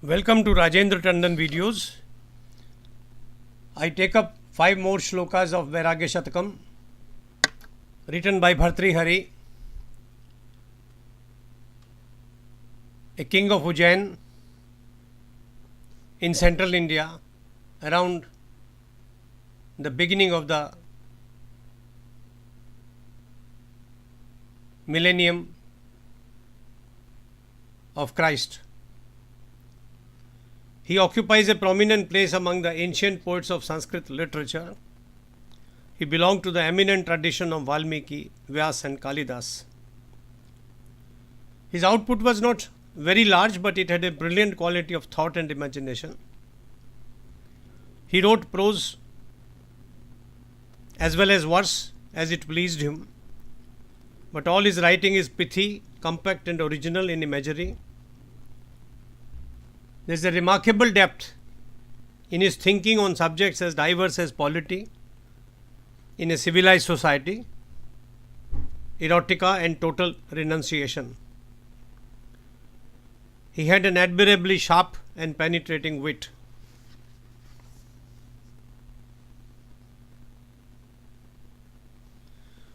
Welcome to Rajendra Tandon videos. I take up 5 more shlokas of Vairagyashatakam written by Bhartrihari, a king of Ujjain in central India around the beginning of the millennium of Christ. He occupies a prominent place among the ancient poets of Sanskrit literature. He belonged to the eminent tradition of Valmiki, Vyas and Kalidas. His output was not very large, but it had a brilliant quality of thought and imagination. He wrote prose as well as verse as it pleased him, but all his writing is pithy, compact and original in imagery. There is a remarkable depth in his thinking on subjects as diverse as polity in a civilized society, erotica and total renunciation. He had an admirably sharp and penetrating wit.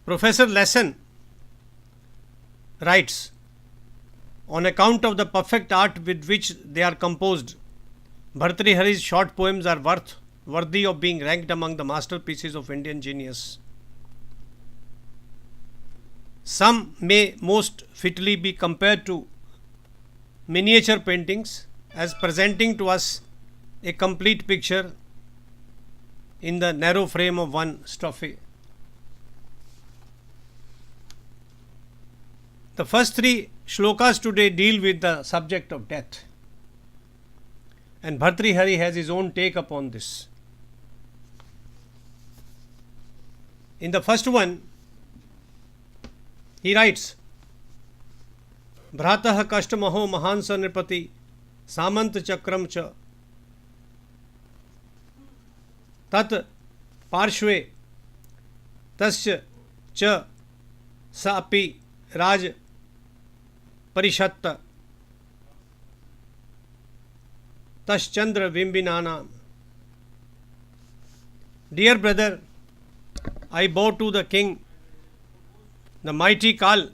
Professor Lesson writes, on account of the perfect art with which they are composed, Bhartrihari's short poems are worthy of being ranked among the masterpieces of Indian genius. Some may most fitly be compared to miniature paintings as presenting to us a complete picture in the narrow frame of one strophe. The first 3 shlokas today deal with the subject of death, and Bhartrihari has his own take upon this. In the first one, he writes, Bhratah kashtamaho mahansa nripati samant chakram cha tat parshve tasya cha sa api raj Parishatta Taschandra Vimbinana. Dear brother, I bow to the king, the mighty Kal,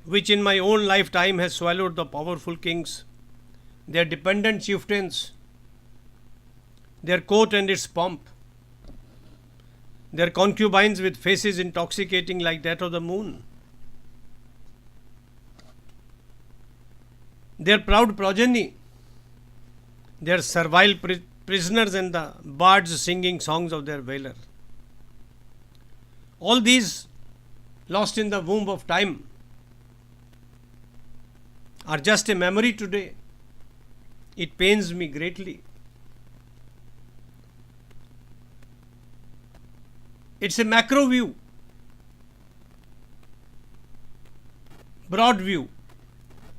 which in my own lifetime has swallowed the powerful kings, their dependent chieftains, their court and its pomp, their concubines with faces intoxicating like that of the moon, their proud progeny, their servile prisoners and the bards singing songs of their valor. All these, lost in the womb of time, are just a memory today. It pains me greatly. It's a macro view, broad view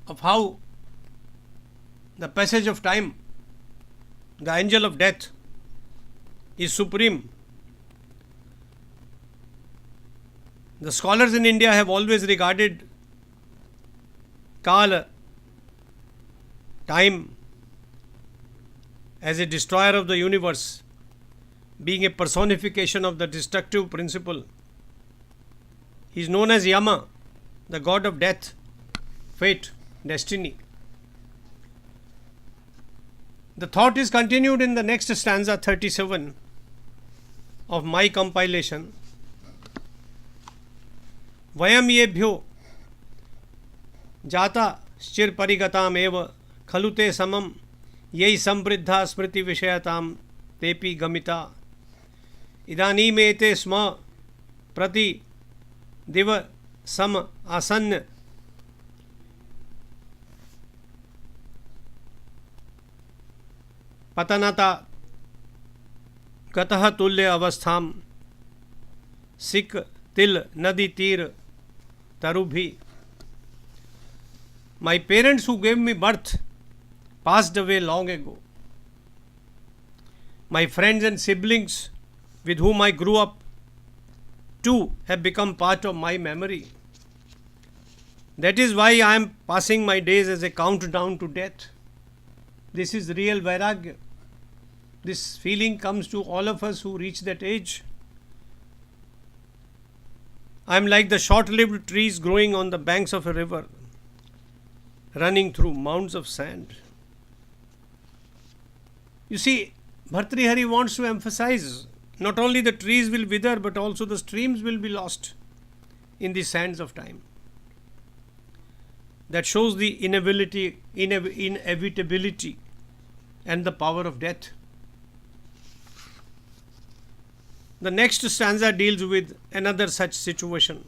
of how the passage of time, the angel of death, is supreme. The scholars in India have always regarded Kala, time, as a destroyer of the universe, being a personification of the destructive principle. He is known as Yama, the god of death, fate, destiny. The thought is continued in the next stanza 37 of my compilation. Vayam yebhyo jata shir parigatam eva khalute samam yei sambriddha smriti vishayatam tepi gamita idani mete sma prati diva sam asanna पतनता गतः तुल्य अवस्थाम सिक तिल नदी तीर tarubhi. My parents who gave me birth passed away long ago. My friends and siblings with whom I grew up too have become part of my memory. That is why I am passing my days as a countdown to death. This is real Vairagya. This feeling comes to all of us who reach that age. I am like the short-lived trees growing on the banks of a river, running through mounds of sand. You see, Bhartrihari wants to emphasize not only the trees will wither, but also the streams will be lost in the sands of time. That shows the inevitability and the power of death. The next stanza deals with another such situation.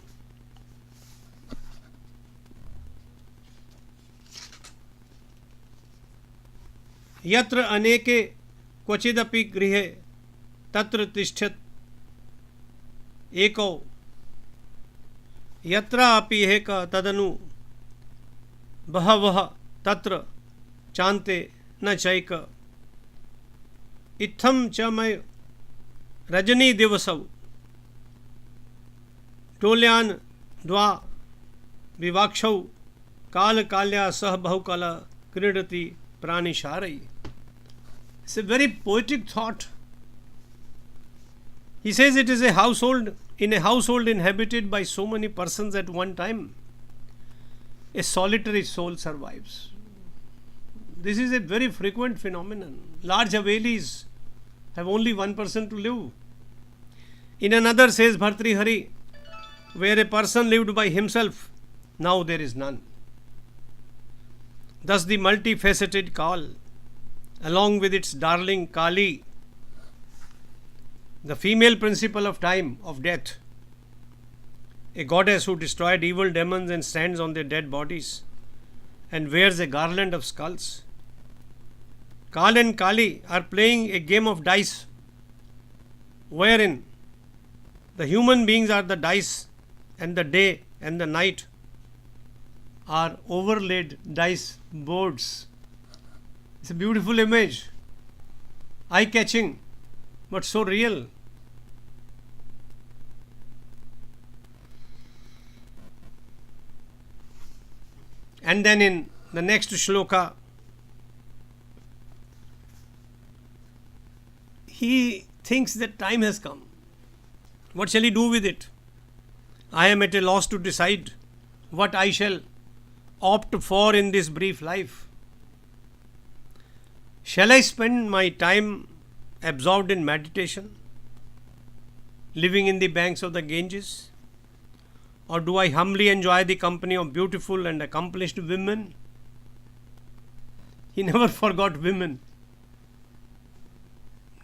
Yatra aneke क्वचिदपि गृहे तत्र तिष्ठत एको यत्रा अपि एक तदनु बहवः तत्र चान्ते न cheque इत्थं च मय रजनी दिवसौ टोल्यान द्वा विवाक्षौ काल काल्या सह बहुकाल क्रीडति प्राणिशारई. It's a very poetic thought. He says it is a household inhabited by so many persons at one time. A solitary soul survives. This is a very frequent phenomenon. Large Havelis have only one person to live. In another, says Bhartrihari, where a person lived by himself, now there is none. Thus the multifaceted Kal, along with its darling Kali, the female principle of time, of death, a goddess who destroyed evil demons and stands on their dead bodies and wears a garland of skulls. Kal and Kali are playing a game of dice wherein the human beings are the dice and the day and the night are overlaid dice boards. It's a beautiful image, eye-catching, but so real. And then in the next shloka, he thinks that time has come. What shall he do with it? I am at a loss to decide what I shall opt for in this brief life. Shall I spend my time absorbed in meditation, living in the banks of the Ganges? Or do I humbly enjoy the company of beautiful and accomplished women? He never forgot women.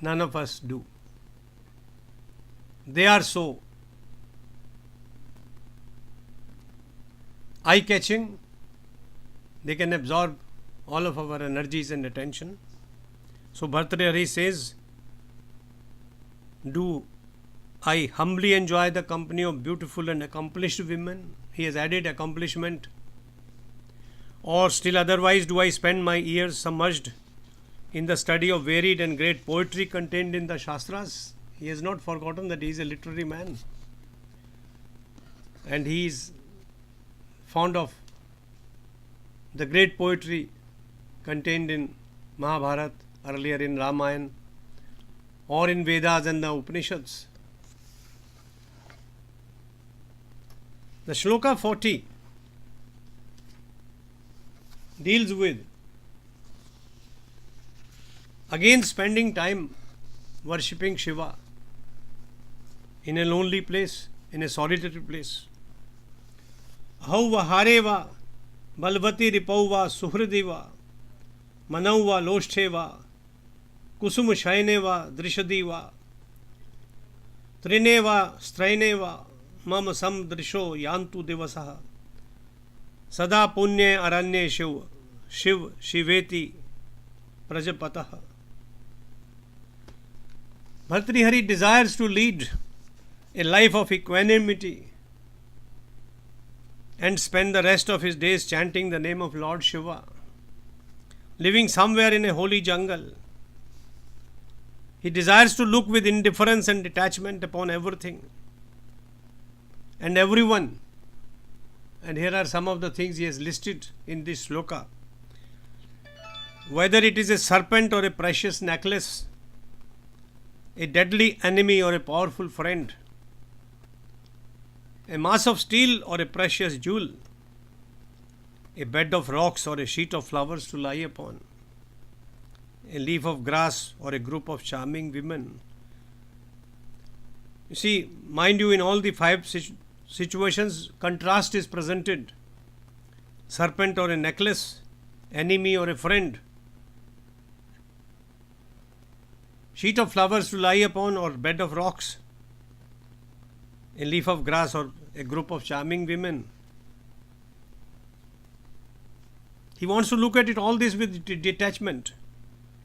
None of us do. They are so eye-catching, they can absorb all of our energies and attention. So Bhartrihari says, do I humbly enjoy the company of beautiful and accomplished women? He has added accomplishment. Or still otherwise, do I spend my years submerged in the study of varied and great poetry contained in the Shastras? He has not forgotten that he is a literary man. And he is fond of the great poetry contained in Mahabharata, earlier in Ramayana, or in Vedas and the Upanishads. The Shloka 40 deals with again spending time worshipping Shiva in a lonely place, in a solitary place. Ahauva hareva balvati ripauva suhrideva manauva loshteva kusum shaineva drishadeva trineva straineva mama samdrisho yantu divasaha sada punye aranye shiv shiveti prajapataha. Bhartrihari desires to lead a life of equanimity and spend the rest of his days chanting the name of Lord Shiva, living somewhere in a holy jungle. He desires to look with indifference and detachment upon everything and everyone. And here are some of the things he has listed in this shloka. whether it is a serpent or a precious necklace, a deadly enemy or a powerful friend, a mass of steel or a precious jewel, a bed of rocks or a sheet of flowers to lie upon, a leaf of grass or a group of charming women. You see, mind you, in all the five situations, contrast is presented. Serpent or a necklace, enemy or a friend, sheet of flowers to lie upon or bed of rocks, a leaf of grass or a group of charming women. He wants to look at it all this with detachment,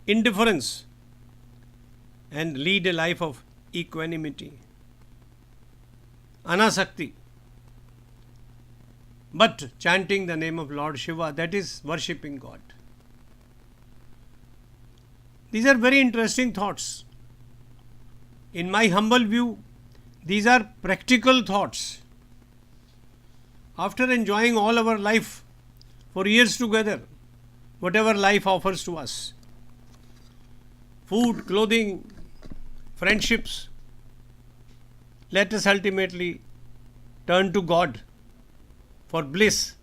indifference, and lead a life of equanimity, anasakti. But chanting the name of Lord Shiva, that is worshipping God. These are very interesting thoughts. In my humble view, these are practical thoughts. After enjoying all our life for years together, whatever life offers to us, food, clothing, friendships, let us ultimately turn to God for bliss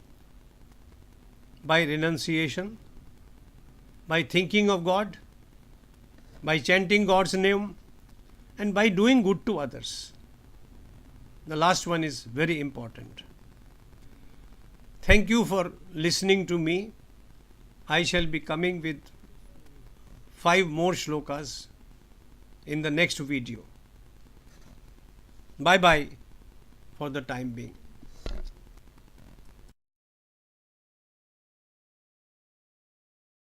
by renunciation, by thinking of God, by chanting God's name, and by doing good to others. The last one is very important. Thank you for listening to me. I shall be coming with 5 more shlokas in the next video. Bye bye for the time being.